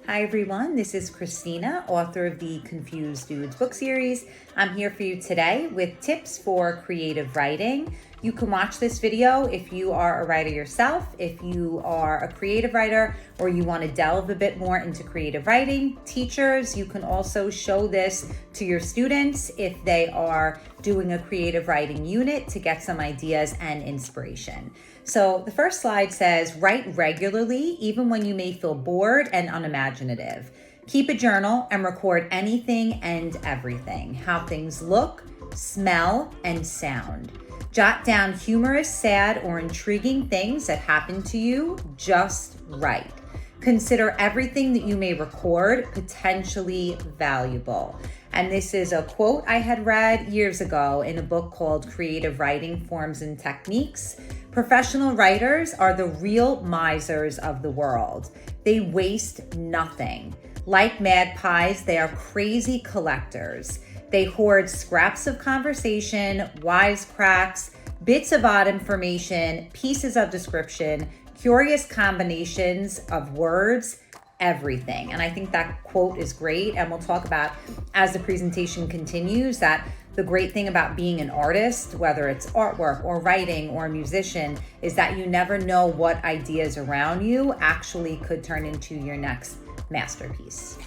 Hi everyone, this is Cristina, author of the Confused Dudes book series. I'm here for you today with tips for creative writing. You can watch this video if you are a writer yourself, if you are a creative writer, or you want to delve a bit more into creative writing. Teachers, you can also show this to your students if they are doing a creative writing unit to get some ideas and inspiration. So the first slide says, write regularly, even when you may feel bored and unimaginative. Keep a journal and record anything and everything, how things look, smell, and sound. Jot down humorous, sad, or intriguing things that happen to you. Just write. Consider everything that you may record potentially valuable. And this is a quote I had read years ago in a book called Creative Writing Forms and Techniques. Professional writers are the real misers of the world. They waste nothing. Like magpies, they are crazy collectors. They hoard scraps of conversation, wisecracks, bits of odd information, pieces of description, curious combinations of words, everything. And I think that quote is great. And we'll talk about, as the presentation continues, that the great thing about being an artist, whether it's artwork or writing or a musician, is that you never know what ideas around you actually could turn into your next masterpiece.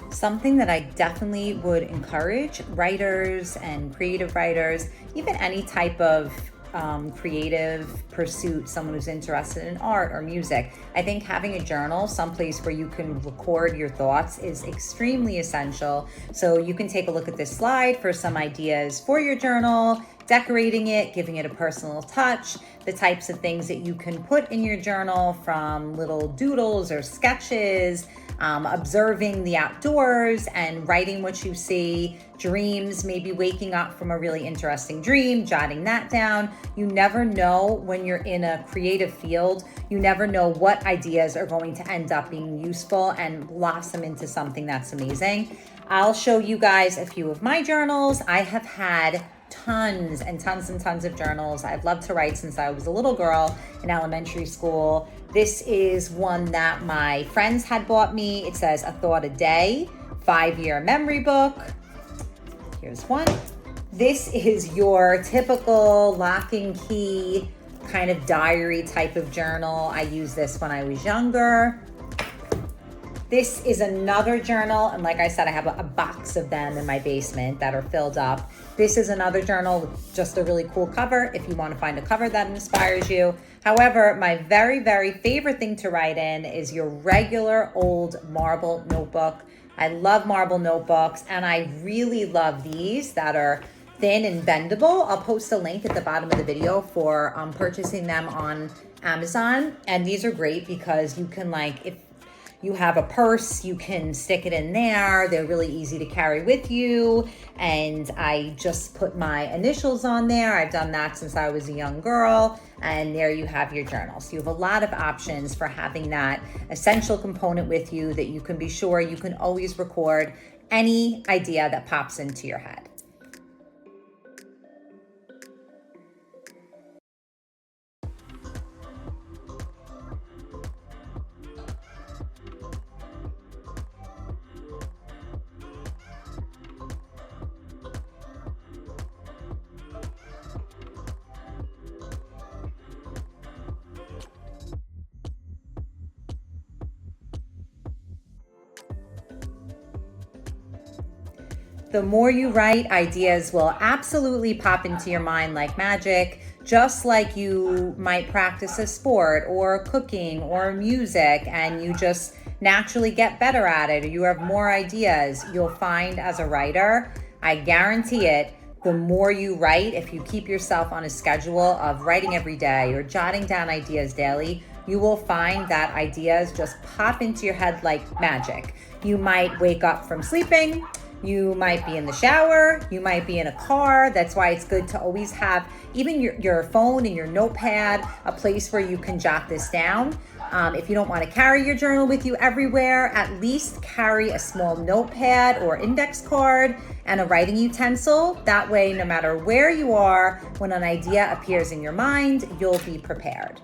Something that I definitely would encourage writers and creative writers, even any type of creative pursuit, someone who's interested in art or music, I think having a journal, someplace where you can record your thoughts, is extremely essential. So you can take a look at this slide for some ideas for your journal, decorating it, giving it a personal touch, the types of things that you can put in your journal, from little doodles or sketches, observing the outdoors and writing what you see, dreams, maybe waking up from a really interesting dream, jotting that down. You never know when you're in a creative field, you never know what ideas are going to end up being useful and blossom into something that's amazing. I'll show you guys a few of my journals. I have had tons and tons and tons of journals. I've loved to write since I was a little girl in elementary school. This is one that my friends had bought me. It says A Thought a Day, 5-year memory book. Here's one. This is your typical lock and key kind of diary type of journal. I used this when I was younger. This is another journal, and like I said, I have a box of them in my basement that are filled up. This is another journal with just a really cool cover if you want to find a cover that inspires you. However, my very, very favorite thing to write in is your regular old marble notebook. I love marble notebooks, and I really love these that are thin and bendable. I'll post a link at the bottom of the video for purchasing them on Amazon. And these are great because you can, like, if you have a purse, you can stick it in there. They're really easy to carry with you. And I just put my initials on there. I've done that since I was a young girl. And there you have your journal. So you have a lot of options for having that essential component with you that you can be sure you can always record any idea that pops into your head. The more you write, ideas will absolutely pop into your mind like magic, just like you might practice a sport or cooking or music, and you just naturally get better at it, or you have more ideas. You'll find as a writer, I guarantee it, the more you write, if you keep yourself on a schedule of writing every day or jotting down ideas daily, you will find that ideas just pop into your head like magic. You might wake up from sleeping, you might be in the shower, you might be in a car. That's why it's good to always have even your phone and your notepad, a place where you can jot this down. If you don't want to carry your journal with you everywhere, at least carry a small notepad or index card and a writing utensil. That way, no matter where you are, when an idea appears in your mind, you'll be prepared.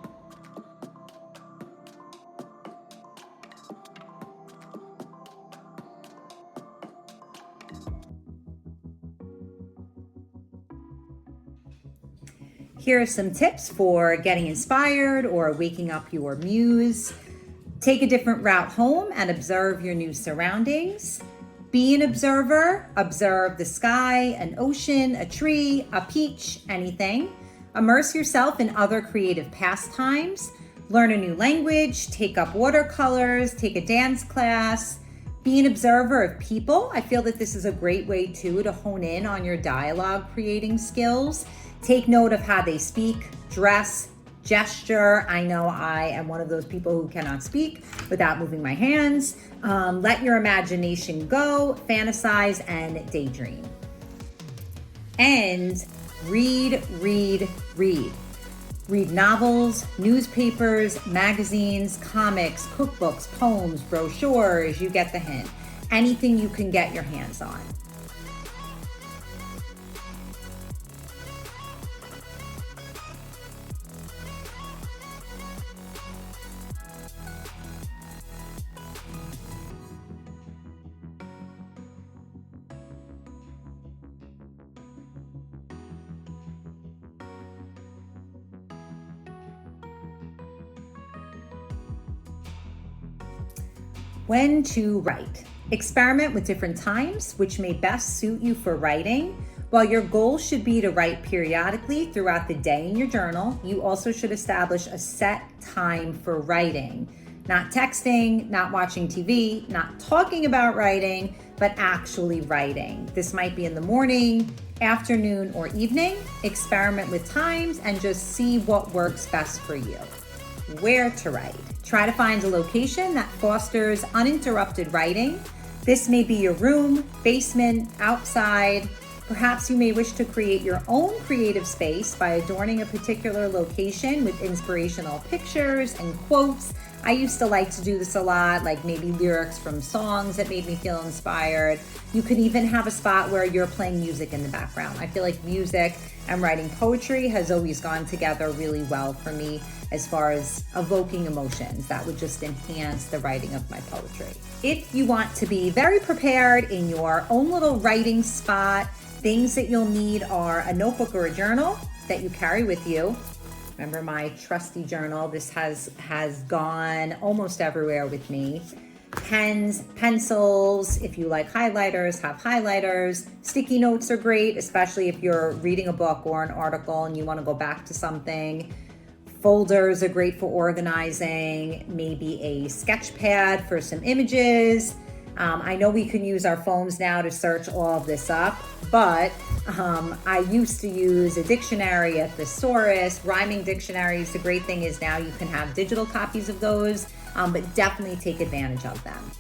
Here are some tips for getting inspired or waking up your muse. Take a different route home and observe your new surroundings. Be an observer. Observe the sky, an ocean, a tree, a peach, anything. Immerse yourself in other creative pastimes. Learn a new language, take up watercolors, take a dance class. Be an observer of people. I feel that this is a great way too to hone in on your dialogue creating skills. Take note of how they speak, dress, gesture. I know I am one of those people who cannot speak without moving my hands. Let your imagination go, fantasize, and daydream. And read. Read novels, newspapers, magazines, comics, cookbooks, poems, brochures. You get the hint. Anything you can get your hands on. When to write. Experiment with different times, which may best suit you for writing. While your goal should be to write periodically throughout the day in your journal, you also should establish a set time for writing. Not texting, not watching TV, not talking about writing, but actually writing. This might be in the morning, afternoon, or evening. Experiment with times and just see what works best for you. Where to write. Try to find a location that fosters uninterrupted writing. This may be your room, basement, outside. Perhaps you may wish to create your own creative space by adorning a particular location with inspirational pictures and quotes. I used to like to do this a lot, like maybe lyrics from songs that made me feel inspired. You could even have a spot where you're playing music in the background. I feel like music and writing poetry has always gone together really well for me as far as evoking emotions. That would just enhance the writing of my poetry. If you want to be very prepared in your own little writing spot, things that you'll need are a notebook or a journal that you carry with you. Remember my trusty journal. This has gone almost everywhere with me. Pens, pencils, if you like highlighters, have highlighters. Sticky notes are great, especially if you're reading a book or an article and you want to go back to something. Folders are great for organizing. Maybe a sketch pad for some images. I know we can use our phones now to search all of this up, but I used to use a dictionary, a thesaurus, rhyming dictionaries. The great thing is now you can have digital copies of those, but definitely take advantage of them.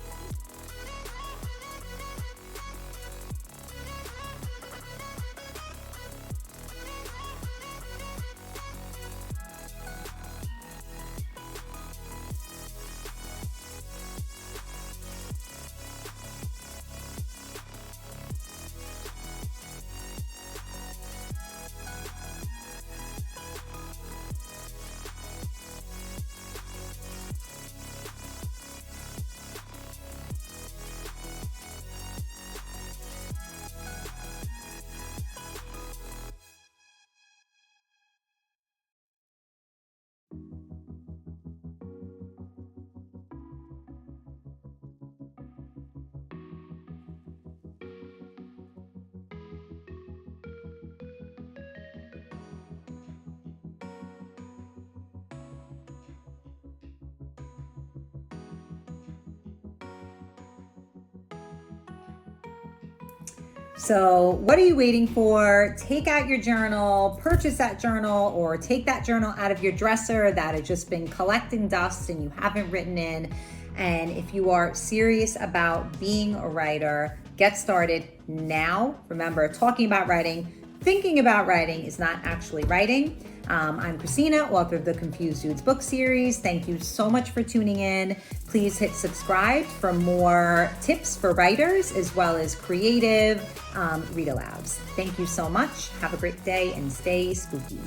So what are you waiting for? Take out your journal, purchase that journal, or take that journal out of your dresser that has just been collecting dust and you haven't written in. And if you are serious about being a writer, get started now. Remember, talking about writing, thinking about writing is not actually writing. I'm Cristina, author of the Confused Dudes book series. Thank you so much for tuning in. Please hit subscribe for more tips for writers as well as creative read-alouds. Thank you so much. Have a great day and stay spooky.